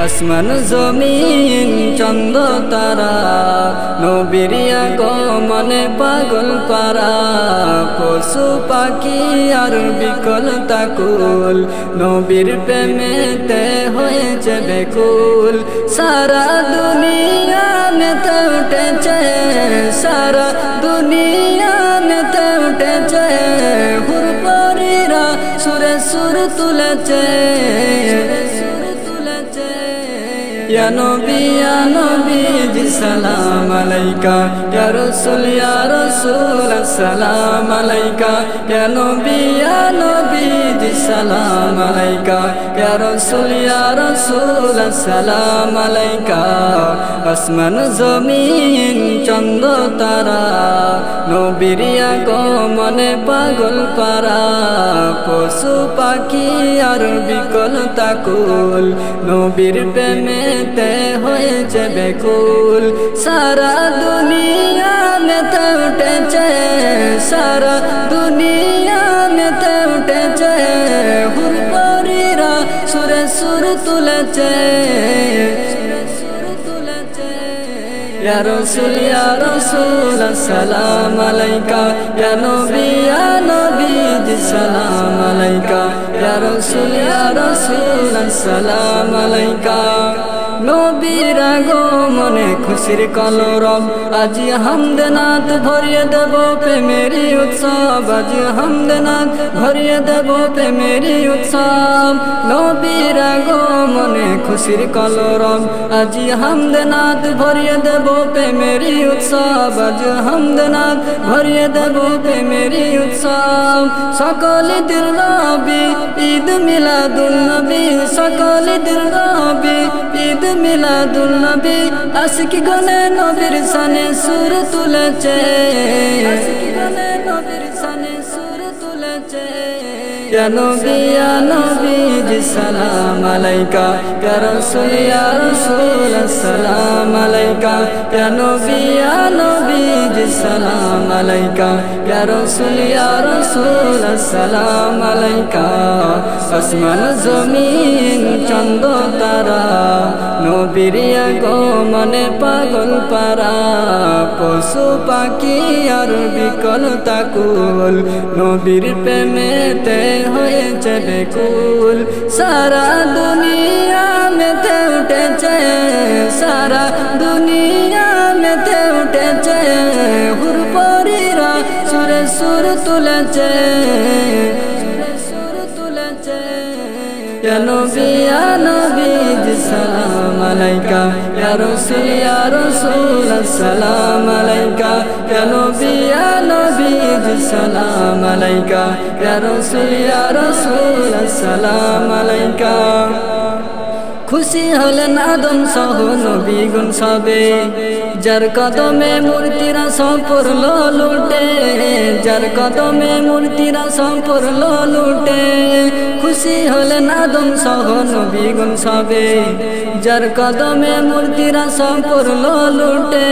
আসমান জমিন চন্দ্র তারা নবীর আগমনে পাগল পারা পশু পাখি আর বিকল তাকুল নবীর প্রেমেতে হয়েছে বেকুল সারা দুনিয়া মেতে উঠেছে সারা দুনিয়া মেতে উঠেছে হুরপরিরা সুরে সুর তুলেছে या नबी जी सलाम अलैका या रसूल सलाम अलैका या नबी जी सलाम अलैका या रसूल सलाम अलैका আসমান জমিন চন্দ্র তারা নবীর আগমনে পাগল পারা পশু পাখি আর বিকল তাকুল নবীর প্রেমেতে হয়েছে বেকুল সারা দুনিয়া মেতে উঠেছে সারা দুনিয়া মেতে উঠেছে হুরপরিরা সুরে সুর তুলেছে या रसूल सलाम अलैका या नबी जी सलाम अलैका या रसूल सलाम अलैका নবীর আগমনে খুশির কলরব আজি হামদনাথ ভরিয়ে দেব প্রেমেরই উৎসব আজি হামদনাথ ভরিয়ে দেব প্রেমেরই উৎসব নবীর আগমনে খুশির কলরব আজি হামদনাথ ভরিয়ে দেব প্রেমেরই উৎসব আজি হামদনাথ ভরিয়ে দেব প্রেমেরই উৎসব সকলে দিল নবী ঈদ মিলাদুন নবী সকলে দিল নবী ঈদ মিলাদুল নবী আশিক গনে নবীর শানে সুর তুলেছে আশিক গনে নবীর শানে সুর তুলেছে या नबी जी सलाम अलैका या रसूल सलाम अलैका या नबी जी सलाम अलैका या रसूल सलाम अलैका আসমান জমিন চন্দ্র তারা নবীর আগমনে পাগল পারা পশু পাখি আর বিকল তাকুল নবীর প্রেমেতে হয়েছে বেকুল সারা দুনিয়া মেতে উঠেছে সারা দুনিয়া মেতে উঠেছে হুরপরিরা সুরে সুর তুলেছে या नबी जी सलाम अलैका या रसूल सलाम अलैका या नबी जी सलाम अलैका या रसूल सलाम अलैका খুশি হলেন আদম সহ নবীগণ সবে যার কদমে মূর্তিরা সব পড়ল লুটে যার কদমে মূর্তিরা সব পড়ল লুটে খুশি হলেন আদম সহ নবীগণ সবে যার কদমে মূর্তিরা সব পড়ল লুটে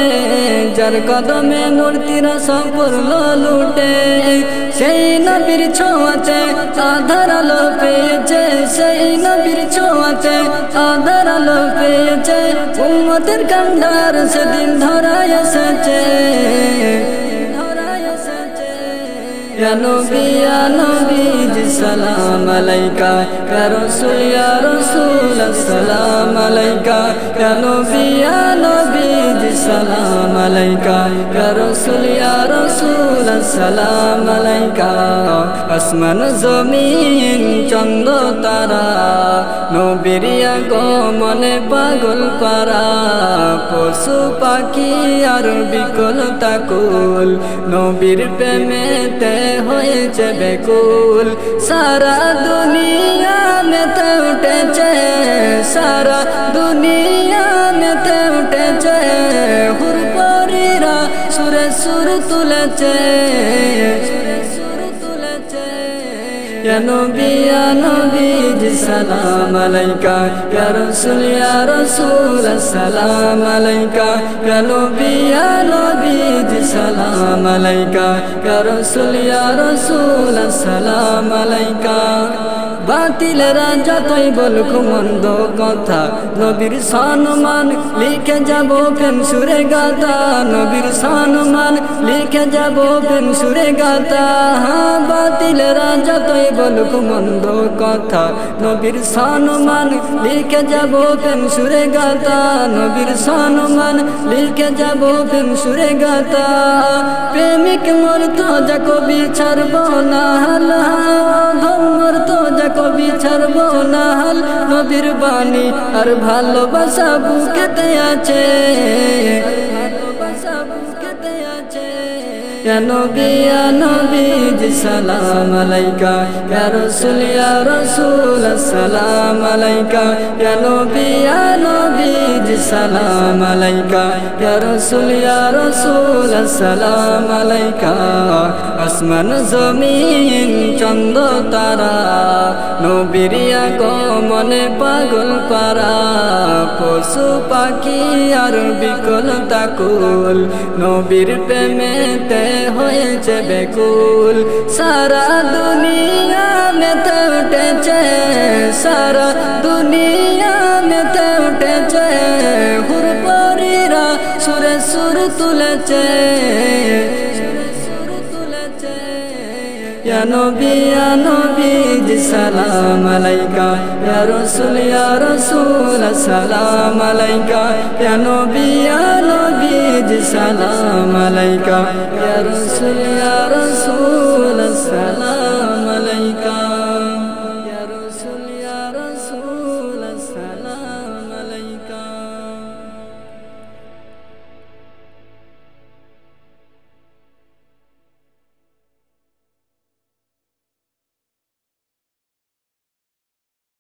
যার কদমে মূর্তিরা সব পড়ল লুটে সেই নবীর ছোঁয়াতে আধার আলো পেয়েছে সেই নবীর ছোঁয়াতে আধার আলো পেয়েছে উম্মতের কান্ডার সেদিন ধরায় এসেছে या नबी जी सलाम अलैका या रसूल सलाम अलैका या नबी जी सलाम अलैका या रसूल सलाम अलैका আসমান জমিন চন্দ্র তারা নবীর আগমনে পাগল পারা পশু পাখি আর বিকল তাকুল নবীর প্রেমেতে হয়েছে বেকুল সারা দুনিয়া মেতে উঠেছে সারা দুনিয়া মেতে উঠেছে হুরপরিরা সুরে সুর তুলেছে या नबी जी सलाम अलैका या रसूल सलाम अलैका या नबी जी सलाम अलैका या रसूल सलाम अलैका। বাতিলেরা যতই বলুক মন্দ কথা নবীর সম্মান লিখে যাব প্রেম সুরে গাতা নবীর সম্মান লিখে যাব প্রেম সুরে গাতা বাতিলেরা যতই বলুক মন্দ কথা নবীর সম্মান লিখে যাব প্রেম সুরে গাতা নবীর সম্মান লিখে যাব প্রেম সুরে গাতা প্রেমিক মোর তো যা কবি ছাড়ব না হাল মোর তো যা কবি ছাড়ব না হাল নবীর বাণী আর ভালোবাসা বুকেতে আছে ভালোবাসা বুকেতে আছে ইয়া নবী জি সালাম আলাইকা ইয়া রাসূল আসসালাম আলাইকা ইয়া নবী জি সালাম আলাইকা ইয়া রাসূল আসসালাম আলাইকা আসমান জমিন চন্দ তারা নবীর আগমনে পাগল পারা পশু পাখি আর বিকল তাকুল নবীর প্রেমেতে হয়েছে বেকুল সারা দুনিয়া মেতে উঠেছে সারা দুনিয়া মেতে উঠেছে হুরপরিরা সুরে সুর তুলেছে ইয়া নবী জি সালাম আলাইকা ইয়া রাসূল আসসালাম আলাইকা ইয়া নবী জি সালাম আলাইকা ইয়া রাসূল আসসালাম